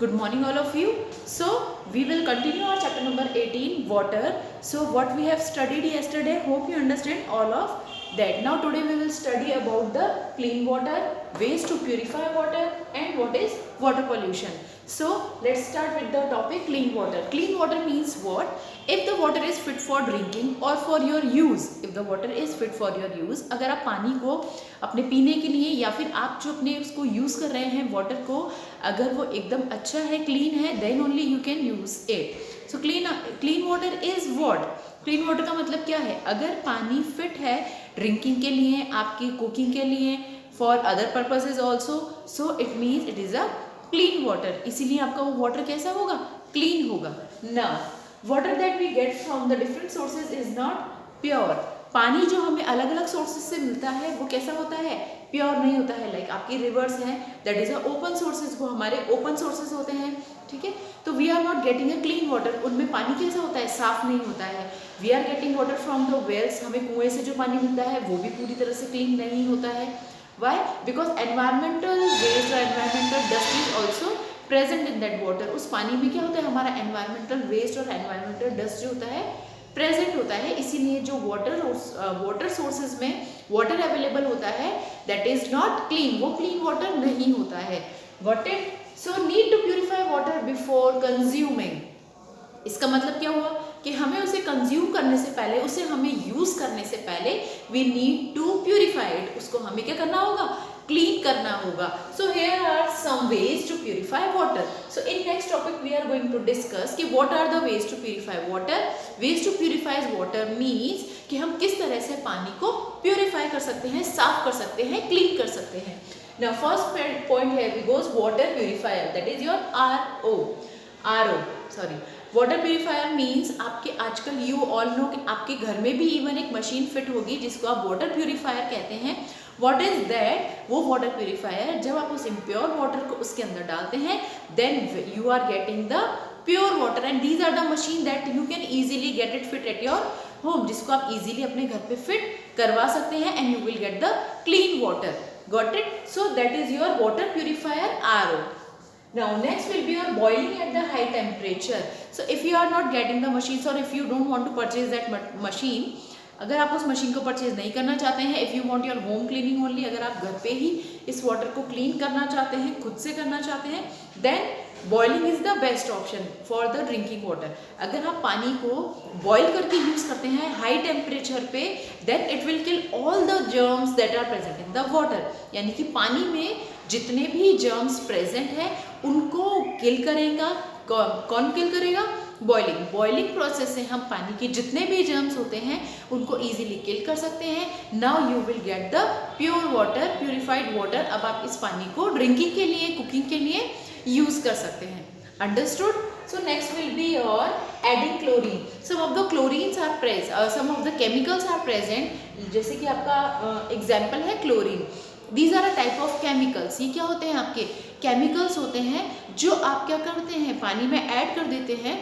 Good morning all of you. So we will continue our chapter number 18, water. So what we have studied yesterday, hope you understand all of that. Now today we will study about the clean water, ways to purify water, and what is water pollution. So let's start with the topic clean water. Clean water means what? If the water is fit for drinking or for your use. If the water is fit for your use, अगर आप पानी को अपने पीने के लिए या फिर आप जो अपने उसको यूज़ कर रहे हैं वाटर को, अगर वो एकदम अच्छा है, क्लीन है, then only you can use it. So clean water is what? Clean water का मतलब क्या है? अगर पानी फिट है ड्रिंकिंग के लिए, आपकी कुकिंग के लिए, for other purposes also, so it means it is a clean water. इसीलिए आपका वो वाटर कैसा होगा? क्लीन होगा ना. Water that we get from the different sources is not pure. पानी जो हमें अलग अलग सोर्सेज से मिलता है वो कैसा होता है? प्योर नहीं होता है. लाइक आपकी रिवर्स हैं, that is a open sources, वो हमारे ओपन सोर्सेज होते हैं. ठीक है, तो we are not getting a clean water. उनमें पानी कैसा होता है? साफ नहीं होता है. We are getting water from the wells. हमें कुएं से जो पानी मिलता है वो भी पूरी तरह से क्लीन नहीं होता है. वाई? बिकॉज एनवायरमेंटल वेस्ट और environmental dust is also present in that water. उस पानी में क्या होता है? हमारा एनवायरमेंटल वेस्ट और एनवायरमेंटल डस्ट जो होता है प्रेजेंट होता है. इसीलिए जो वाटर सोर्सेज में वाटर अवेलेबल होता है दैट इज नॉट क्लीन, वो क्लीन वाटर नहीं होता है. Got it? So need to purify water before consuming. इसका मतलब क्या हुआ कि हमें उसे कंज्यूम करने से पहले, उसे हमें यूज करने से पहले we need to purify it. उसको हमें क्या करना होगा? क्लीन करना होगा. So here are some ways to purify water. So in next topic we are going to discuss कि what are the ways to purify water. Ways to purify water means कि हम किस तरह से पानी को प्यूरिफाई कर सकते हैं, साफ कर सकते हैं, क्लीन कर सकते हैं. Now first point here we goes water purifier, that is your RO. Sorry, water purifier means आपके आजकल यू ऑल नो कि आपके घर में भी इवन एक मशीन फिट होगी जिसको आप वाटर प्यूरिफायर कहते हैं. What is that? वो वाटर प्यूरिफायर जब आप उस इम्प्योर वाटर को उसके अंदर डालते हैं then you are getting the pure water. And these are the machine that you can easily get it fit at your home, जिसको आप इजीली अपने घर पे फिट करवा सकते हैं and you will get the clean water. Got it? So that is your water purifier RO. Now next will be your boiling at the high temperature. So if you are not getting the machines or if you don't want to purchase that machine, अगर आप उस machine को purchase नहीं करना चाहते हैं, if you want your home cleaning only, अगर आप घर पे ही इस वाटर को क्लीन करना चाहते हैं, खुद से करना चाहते हैं, then boiling is the best option for the drinking water. अगर आप पानी को बॉईल करके यूज करते हैं हाई टेम्परेचर पे, then it will kill all the germs that are present in the water. यानी कि पानी में जितने भी जर्म्स प्रेजेंट हैं उनको किल करेगा. कौन किल करेगा? बॉइलिंग प्रोसेस से हम पानी के जितने भी जर्म्स होते हैं उनको इजीली किल कर सकते हैं. Now you will get the pure water, purified water. अब आप इस पानी को ड्रिंकिंग के लिए, कुकिंग के लिए यूज कर सकते हैं. Understood? So next will be your adding chlorine. Some of the chlorines are some of the chemicals are present. जैसे कि आपका एग्जाम्पल है chlorine. These are a type of chemicals. ये क्या होते हैं? आपके केमिकल्स होते हैं जो आप क्या करते हैं? पानी में ऐड कर देते हैं,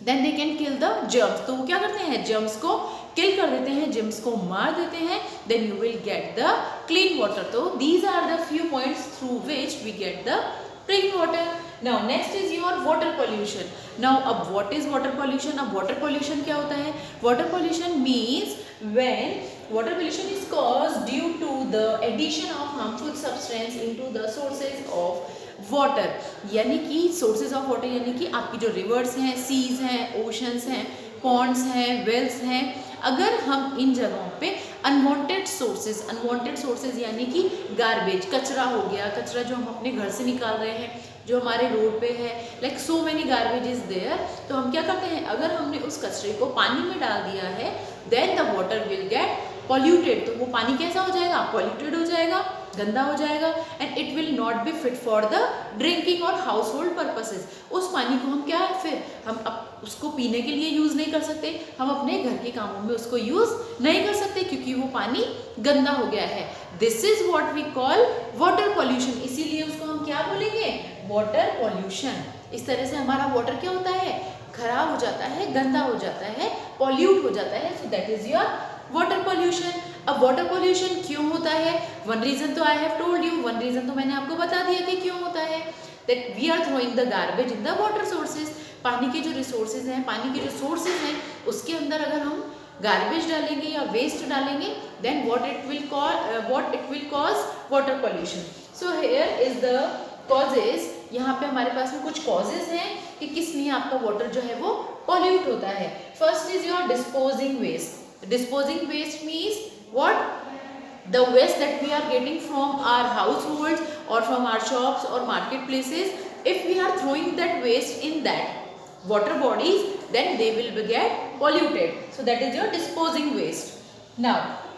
then they can kill the germs. तो वो क्या करते हैं? जर्म्स को किल कर देते हैं, जर्म्स को मार देते हैं, then you will get the clean water. तो these are the few points through which we get the clean water. Now next is your water pollution. Now अब व्हाट इज वाटर पॉल्यूशन? अब water pollution क्या होता है? Water pollution means when water pollution is caused due to the addition of harmful substance into the sources of water. यानी कि sources of water यानी कि आपकी जो rivers हैं, seas हैं, oceans हैं, ponds हैं, wells हैं, अगर हम इन जगहों पे अनवांटेड सोर्सेज यानी कि गार्बेज, कचरा हो गया, कचरा जो हम अपने घर से निकाल रहे हैं, जो हमारे रोड पे है, like so many garbage is there, तो हम क्या करते हैं? अगर हमने उस कचरे को पानी में डाल दिया है then the water will get polluted. तो वो पानी कैसा हो जाएगा? पॉल्यूटेड हो जाएगा, गंदा हो जाएगा, and it will not be fit for the drinking और हाउस होल्ड पर्पसेज. उस पानी को हम क्या है फिर हम उसको पीने के लिए यूज़ नहीं कर सकते, हम अपने घर के कामों में उसको यूज़ नहीं कर सकते क्योंकि वो पानी गंदा हो गया है. This is what we call water pollution. इसीलिए उसको हम क्या बोलेंगे? Water pollution. इस तरह से हमारा वाटर क्या होता है? खराब हो जाता है, गंदा हो जाता है, पॉल्यूट हो जाता है. So that is your water pollution. अब वाटर पॉल्यूशन क्यों होता है? वन रीजन तो I have told you, one reason तो मैंने आपको बता दिया कि क्यों होता है. That we are throwing the garbage in the water sources. पानी के जो रिसोर्सेज हैं, पानी के जो सोर्सेज हैं, उसके अंदर अगर हम गार्बेज डालेंगे या वेस्ट डालेंगे, then what it will cause water pollution. So here is the causes. यहाँ पे हमारे पास में कुछ कॉजेज हैं कि किस लिए आपका वाटर जो है वो पॉल्यूट होता है। First is your disposing waste. Disposing waste means what? The waste that we are getting from our households or from our shops or market places, if we are throwing that waste in that water bodies, then they will get polluted. So that is your disposing waste. Now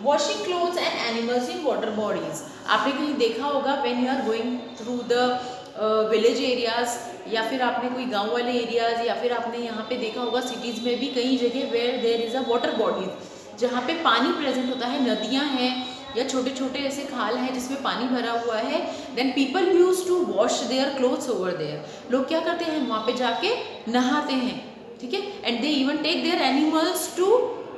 washing clothes and animals in water bodies. आपने कहीं देखा होगा when you are going through the village areas, या फिर आपने कोई गांव वाले एरियाज, या फिर आपने यहाँ पे देखा होगा सिटीज़ में भी कई जगह where there is a water bodies, जहाँ पे पानी प्रेजेंट होता है, नदियाँ हैं या छोटे छोटे ऐसे खाल हैं जिसमें पानी भरा हुआ है। Then people use to wash their clothes over there. लोग क्या करते हैं, वहाँ पे जाके नहाते हैं, ठीक है। And they even take their animals to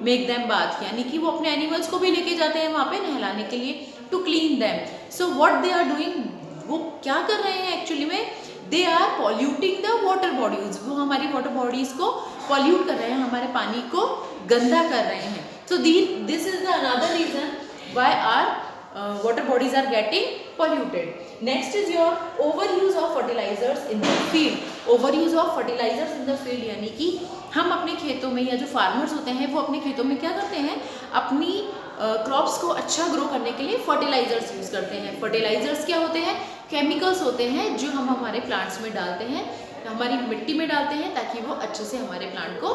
make them bath, यानी कि वो अपने एनिमल्स को भी लेके जाते हैं वहाँ पे नहलाने के लिए, to clean them. So what they are doing, वो क्या कर रहे हैं एक्चुअली में, they are polluting the water bodies. वो हमारी वाटर बॉडीज को पॉल्यूट कर रहे हैं, हमारे पानी को गंदा कर रहे हैं। So this is the another reason why our water bodies are getting polluted. Next is your overuse of fertilizers in the field. Overuse of fertilizers in the field यानी कि हम अपने खेतों में, या जो फार्मर्स होते हैं वो अपने खेतों में क्या करते हैं, अपनी क्रॉप्स को अच्छा ग्रो करने के लिए फर्टिलाइजर्स यूज़ करते हैं। फर्टिलाइजर्स क्या होते हैं, केमिकल्स होते हैं जो हम हमारे प्लांट्स में डालते हैं, हमारी मिट्टी में डालते हैं ताकि वो अच्छे से हमारे प्लांट को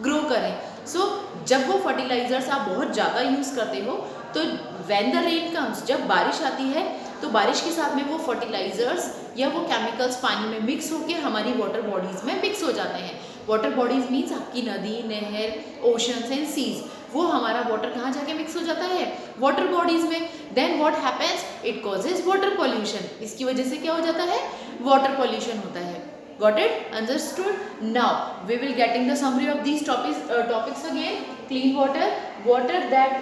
ग्रो करें। सो जब वो फर्टिलाइजर्स आप बहुत ज़्यादा यूज़ करते हो, तो व्हेन द रेन कम्स, जब बारिश आती है तो बारिश के साथ में वो फर्टिलाइजर्स या वो केमिकल्स पानी में मिक्स होकर हमारी वाटर बॉडीज़ में मिक्स हो जाते हैं। वाटर बॉडीज़ मीन्स आपकी नदी, नहर, ओशंस एंड सीज, वो हमारा वाटर कहाँ जाके मिक्स हो जाता है, वाटर बॉडीज़ में। Then what happens, it causes water pollution. इसकी वजह से क्या हो जाता है, वाटर पॉल्यूशन होता है। Got it? Understood? Now we will getting the summary of these topics again. Clean water, water that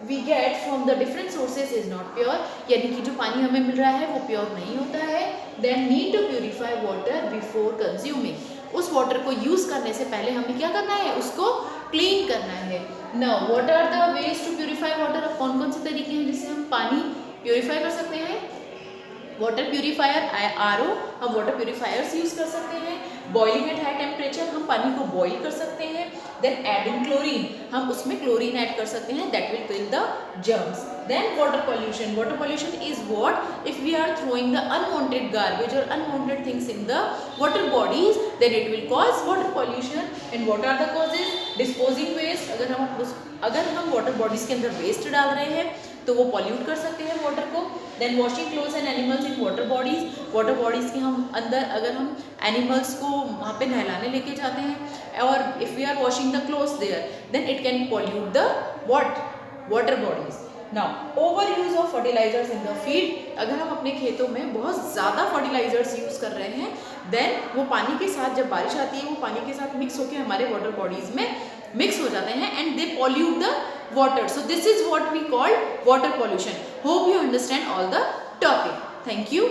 we get from the different sources is not pure, यानी कि जो पानी हमें मिल रहा है वो प्योर नहीं होता है। Then need to purify water before consuming. उस वाटर को यूज करने से पहले हमें क्या करना है, उसको क्लीन करना है। Now what are the ways to purify water? अब कौन कौन से तरीके हैं जिससे हम पानी प्योरीफाई कर सकते हैं? वाटर प्यूरीफायर, RO, हम वाटर प्यूरीफायर्स यूज़ कर सकते हैं। बॉइलिंग एट हाई टेम्परेचर, हम पानी को बॉईल कर सकते हैं। देन एडिंग क्लोरीन, हम उसमें क्लोरीन ऐड कर सकते हैं, that will kill the germs. Then water pollution, water pollution is what, if we are throwing the unwanted garbage और unwanted things in the water bodies, then it will cause water pollution. And what are the causes, disposing waste, अगर हम water bodies के अंदर waste डाल रहे हैं तो वो पॉल्यूट कर सकते हैं वाटर को। Then washing clothes and animals in water bodies, water bodies के हम अंदर अगर हम एनिमल्स को वहाँ पे नहलाने लेके जाते हैं, और if we are washing the clothes there, then it can pollute the water bodies. Now over use of fertilisers in the field, अगर हम अपने खेतों में बहुत ज़्यादा फर्टिलाइजर्स यूज़ कर रहे हैं, देन वो पानी के साथ, जब बारिश आती है वो पानी के साथ मिक्स होकर हमारे वाटर बॉडीज में मिक्स हो जाते हैं and they pollute the water. So this is what we call water pollution. Hope you understand all the topic. Thank you.